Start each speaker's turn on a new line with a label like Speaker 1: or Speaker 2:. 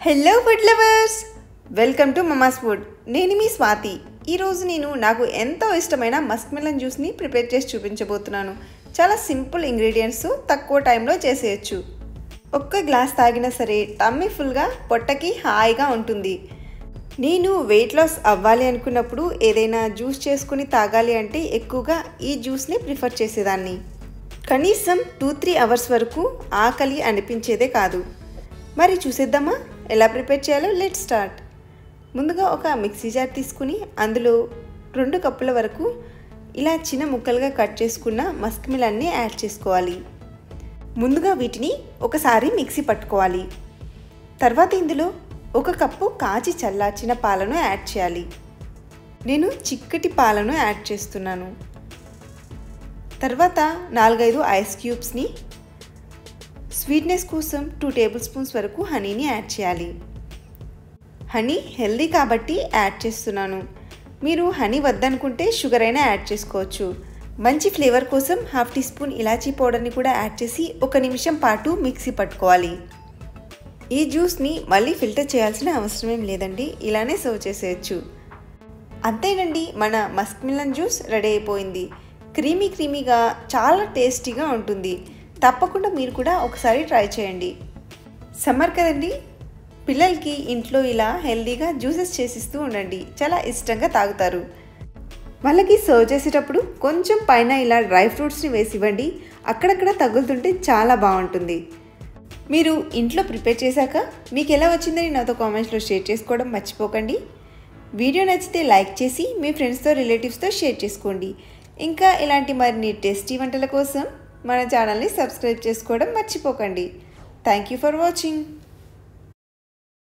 Speaker 1: Hello food lovers, welcome to Mama's food. నేను మీ స్వాతి. ఈరోజు నేను నాకు ఎంతో ఇష్టమైన మస్క్ మిలన్ జ్యూస్ని ప్రిపేర్ చేసి చూపించబోతున్నాను. చాలా సింపుల్ ఇంగ్రీడియంట్స్, తక్కువ టైంలో చేసేయచ్చు. ఒక్క గ్లాస్ తాగినా సరే టమ్మీ ఫుల్గా పొట్టకి హాయిగా ఉంటుంది. నేను వెయిట్ లాస్ అవ్వాలి అనుకున్నప్పుడు ఏదైనా జ్యూస్ చేసుకుని తాగాలి అంటే ఎక్కువగా ఈ జ్యూస్ని ప్రిఫర్ చేసేదాన్ని. కనీసం 2-3 అవర్స్ వరకు ఆకలి అనిపించేదే కాదు. మరి చూసేద్దామా ఎలా ప్రిపేర్ చేయాలో? Let's start. ముందుగా ఒక మిక్సీ జార్ తీసుకుని అందులో 2 కప్పుల వరకు ఇలా చిన్న ముక్కలుగా కట్ చేసుకున్న మస్క్ మిలన్ని యాడ్ చేసుకోవాలి. ముందుగా వీటిని ఒకసారి మిక్సీ పట్టుకోవాలి. తర్వాత ఇందులో 1 కప్పు కాచి చల్లార్చిన పాలను యాడ్ చేయాలి. నేను చిక్కటి పాలను యాడ్ చేస్తున్నాను. తర్వాత 4-5 ఐస్ క్యూబ్స్ని, స్వీట్నెస్ కోసం 2 టేబుల్ స్పూన్స్ వరకు హనీని యాడ్ చేయాలి. హనీ హెల్దీ కాబట్టి యాడ్ చేస్తున్నాను. మీరు హనీ వద్దనుకుంటే షుగర్ అయినా యాడ్ చేసుకోవచ్చు. మంచి ఫ్లేవర్ కోసం 1/2 టీ స్పూన్ ఇలాచీ పౌడర్ని కూడా యాడ్ చేసి 1 నిమిషం పాటు మిక్సీ పట్టుకోవాలి. ఈ జ్యూస్ని మళ్ళీ ఫిల్టర్ చేయాల్సిన అవసరం ఏం లేదండి, ఇలానే సర్వ్ చేసేయచ్చు. అంతేనండి, మన మస్క్ మిలన్ జ్యూస్ రెడీ అయిపోయింది. క్రీమీగా చాలా టేస్టీగా ఉంటుంది. తప్పకుండా మీరు కూడా ఒకసారి ట్రై చేయండి. సమ్మర్ కదండి, పిల్లలకి ఇంట్లో ఇలా హెల్దీగా జ్యూసెస్ చేసిస్తూ ఉండండి, చాలా ఇష్టంగా తాగుతారు. వాళ్ళకి సర్వ్ చేసేటప్పుడు కొంచెం పైన ఇలా డ్రై ఫ్రూట్స్ని వేసి ఇవ్వండి, అక్కడక్కడ తగులుతుంటే చాలా బాగుంటుంది. మీరు ఇంట్లో ప్రిపేర్ చేశాక మీకు ఎలా వచ్చిందని నాతో కామెంట్స్లో షేర్ చేసుకోవడం మర్చిపోకండి. వీడియో నచ్చితే లైక్ చేసి మీ ఫ్రెండ్స్తో, రిలేటివ్స్తో షేర్ చేసుకోండి. ఇంకా ఇలాంటి మరిన్ని టేస్టీ వంటల కోసం మన ఛానల్ని సబ్స్క్రైబ్ చేసుకోవడం మర్చిపోకండి. Thank you for watching.